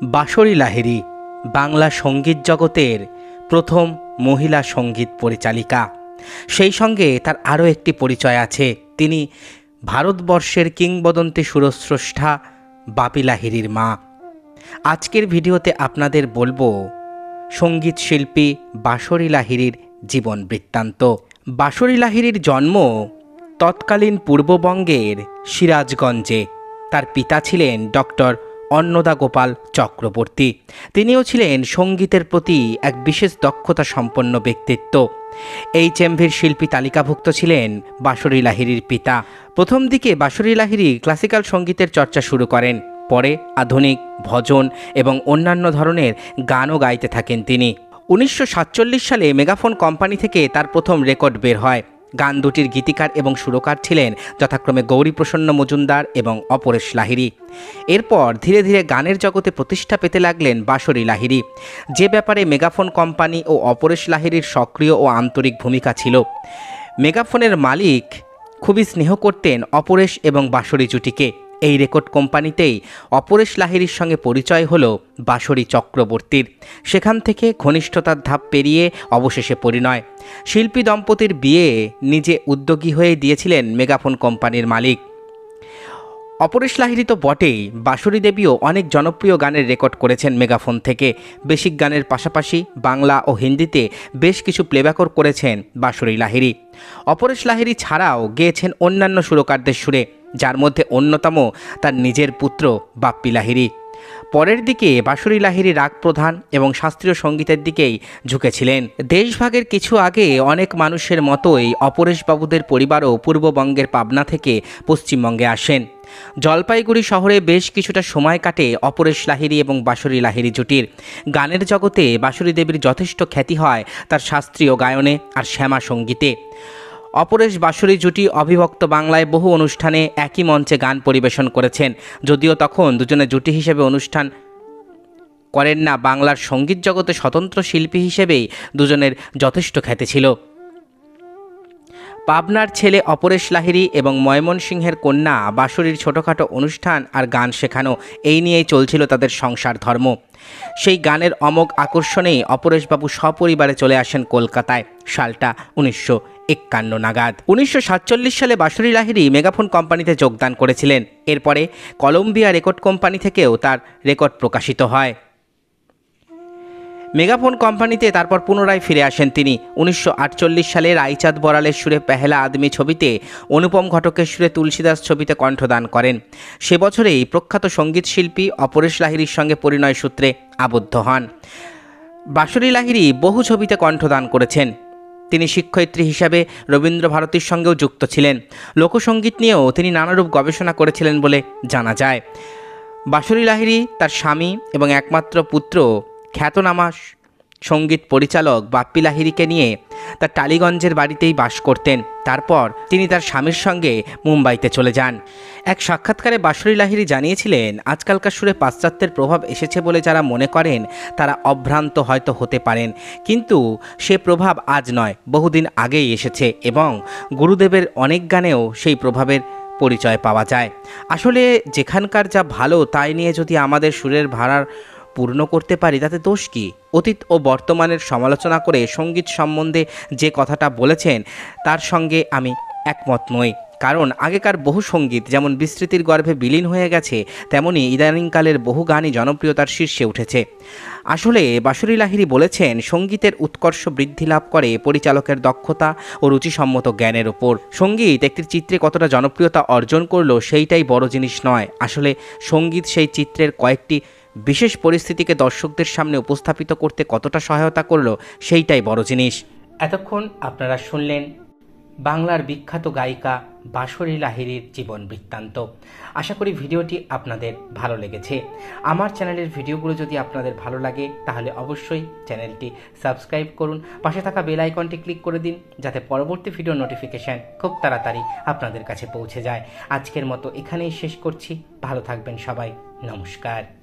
বাঁশরী লাহিড়ী বাংলা সঙ্গীত জগতের প্রথম মহিলা সঙ্গীত পরিচালিকা। সেই সঙ্গে তার আরও একটি পরিচয় আছে, তিনি ভারতবর্ষের কিংবদন্তি সুরস্রষ্টা বাপি লাহিড়ীর মা। আজকের ভিডিওতে আপনাদের বলবো সঙ্গীত শিল্পী বাঁশরী লাহিড়ীর জীবন বৃত্তান্ত। বাঁশরী লাহিড়ীর জন্ম তৎকালীন পূর্ববঙ্গের সিরাজগঞ্জে। তার পিতা ছিলেন ডক্টর অন্নদা গোপাল চক্রবর্তী। তিনিও ছিলেন সঙ্গীতের প্রতি এক বিশেষ দক্ষতা সম্পন্ন ব্যক্তিত্ব। HMVর শিল্পী তালিকাভুক্ত ছিলেন বাঁশরী লাহিড়ীর পিতা। প্রথম দিকে বাঁশরী লাহিড়ী ক্লাসিক্যাল সঙ্গীতের চর্চা শুরু করেন, পরে আধুনিক, ভজন এবং অন্যান্য ধরনের গানও গাইতে থাকেন তিনি। 1947 সালে মেগাফোন কোম্পানি থেকে তার প্রথম রেকর্ড বের হয়। গান দুটির গীতিকার এবং সুরকার ছিলেন যথাক্রমে গৌরীপ্রসন্ন মজুমদার এবং অপরেশ লাহিড়ী। এরপর ধীরে ধীরে গানের জগতে প্রতিষ্ঠা পেতে লাগলেন বাঁশরী লাহিড়ী, যে ব্যাপারে মেগাফোন কোম্পানি ও অপরেশ লাহিড়ীর সক্রিয় ও আন্তরিক ভূমিকা ছিল। মেগাফোনের মালিক খুবই স্নেহ করতেন অপরেশ এবং বাঁশরী জুটিকে। এই রেকর্ড কোম্পানিতেই অপরেশ লাহিড়ীর সঙ্গে পরিচয় হলো বাঁশরী চক্রবর্তীর। সেখান থেকে ঘনিষ্ঠতার ধাপ পেরিয়ে অবশেষে পরিণয়। শিল্পী দম্পতির বিয়ে নিজে উদ্যোগী হয়ে দিয়েছিলেন মেগাফোন কোম্পানির মালিক। অপরেশ লাহিড়ী তো বটেই, বাঁশরী দেবীও অনেক জনপ্রিয় গানের রেকর্ড করেছেন মেগাফোন থেকে। বেসিক গানের পাশাপাশি বাংলা ও হিন্দিতে বেশ কিছু প্লেব্যাকও করেছেন বাঁশরী লাহিড়ী। অপরেশ লাহিড়ী ছাড়াও গেয়েছেন অন্যান্য সুরকারদের সুরে, যার মধ্যে অন্যতম তার নিজের পুত্র বাপ্পি লাহিড়ী। পরের দিকে বাঁশরী লাহিড়ী রাগ প্রধান এবং শাস্ত্রীয় সঙ্গীতের দিকেই ঝুঁকেছিলেন। দেশভাগের কিছু আগে অনেক মানুষের মতোই অপরেশবাবুদের পরিবারও পূর্ববঙ্গের পাবনা থেকে পশ্চিমবঙ্গে আসেন। জলপাইগুড়ি শহরে বেশ কিছুটা সময় কাটে অপরেশ লাহিড়ী এবং বাঁশরী লাহিড়ী জুটির। গানের জগতে বাঁশরী দেবীর যথেষ্ট খ্যাতি হয় তার শাস্ত্রীয় গায়নে আর শ্যামা সঙ্গীতে। অপরেশ বাঁশরী জুটি অবিভক্ত বাংলায় বহু অনুষ্ঠানে একই মঞ্চে গান পরিবেশন করেছেন, যদিও তখন দুজনে জুটি হিসেবে অনুষ্ঠান করেন না। বাংলার সঙ্গীত জগতে স্বতন্ত্র শিল্পী হিসেবেই দুজনের যথেষ্ট খ্যাতি ছিল। পাবনার ছেলে অপরেশ লাহিড়ী এবং ময়মনসিংহের কন্যা বাঁশরীর ছোটোখাটো অনুষ্ঠান আর গান শেখানো, এই নিয়েই চলছিল তাদের সংসার ধর্ম। সেই গানের অমোঘ আকর্ষণেই অপরেশবাবু সপরিবারে চলে আসেন কলকাতায়। সালটা 1951 নাগাদ। 1947 সালে বাঁশরী লাহিড়ী মেগাফোন কোম্পানিতে যোগদান করেছিলেন। এরপরে কলম্বিয়া রেকর্ড কোম্পানি থেকেও তার রেকর্ড প্রকাশিত হয়। মেগাফোন কোম্পানিতে তারপর পুনরায় ফিরে আসেন তিনি। 1948 সালে রাইচাঁদ বড়ালের সুরে পেহলা আদমি ছবিতে, অনুপম ঘটকের সুরে তুলসীদাস ছবিতে কণ্ঠদান করেন। সে বছরেই প্রখ্যাত সঙ্গীত শিল্পী অপরেশ লাহিড়ীর সঙ্গে পরিণয় সূত্রে আবদ্ধ হন। বাঁশরী লাহিড়ী বহু ছবিতে কণ্ঠদান করেছেন। তিনি শিক্ষয়িত্রী হিসাবে রবীন্দ্রভারতীর সঙ্গেও যুক্ত ছিলেন। লোকসঙ্গীত নিয়েও তিনি নানারূপ গবেষণা করেছিলেন বলে জানা যায়। বাঁশরী লাহিড়ী তার স্বামী এবং একমাত্র পুত্র খ্যাতনামা সঙ্গীত পরিচালক বাপ্পি লাহিড়ীকে নিয়ে তার টালিগঞ্জের বাড়িতেই বাস করতেন। তারপর তিনি তার স্বামীর সঙ্গে মুম্বাইতে চলে যান। এক সাক্ষাৎকারে বাঁশরী লাহিড়ী জানিয়েছিলেন, আজকালকার সুরে পাশ্চাত্যের প্রভাব এসেছে বলে যারা মনে করেন তারা অভ্রান্ত হয়তো হতে পারেন, কিন্তু সে প্রভাব আজ নয়, বহুদিন আগেই এসেছে এবং গুরুদেবের অনেক গানেও সেই প্রভাবের পরিচয় পাওয়া যায়। আসলে যেখানকার যা ভালো তাই নিয়ে যদি আমাদের সুরের ভাড়ার পূর্ণ করতে পারি তাতে দোষ কী? অতীত ও বর্তমানের সমালোচনা করে সঙ্গীত সম্বন্ধে যে কথাটা বলেছেন তার সঙ্গে আমি একমত নই। কারণ আগেকার বহু সঙ্গীত যেমন বিস্মৃতির গর্ভে বিলীন হয়ে গেছে, তেমনি ইদানিংকালের বহু গানই জনপ্রিয়তার শীর্ষে উঠেছে। আসলে বাঁশরী লাহিড়ী বলেছেন, সঙ্গীতের উৎকর্ষ বৃদ্ধি লাভ করে পরিচালকের দক্ষতা ও রুচিসম্মত জ্ঞানের ওপর। সঙ্গীত একটি চিত্রে কতটা জনপ্রিয়তা অর্জন করলো সেইটাই বড় জিনিস নয়, আসলে সঙ্গীত সেই চিত্রের কয়েকটি বিশেষ পরিস্থিতিকে দর্শকদের সামনে উপস্থাপিত করতে কতটা সহায়তা করলো সেইটাই বড় জিনিস। এতক্ষণ আপনারা শুনলেন বাংলার বিখ্যাত গায়িকা বাঁশরী লাহিড়ীর জীবন বৃত্তান্ত। আশা করি ভিডিওটি আপনাদের ভালো লেগেছে। আমার চ্যানেলের ভিডিওগুলো যদি আপনাদের ভালো লাগে তাহলে অবশ্যই চ্যানেলটি সাবস্ক্রাইব করুন, পাশে থাকা বেল আইকনটি ক্লিক করে দিন যাতে পরবর্তী ভিডিও নোটিফিকেশান খুব তাড়াতাড়ি আপনাদের কাছে পৌঁছে যায়। আজকের মতো এখানেই শেষ করছি। ভালো থাকবেন সবাই। নমস্কার।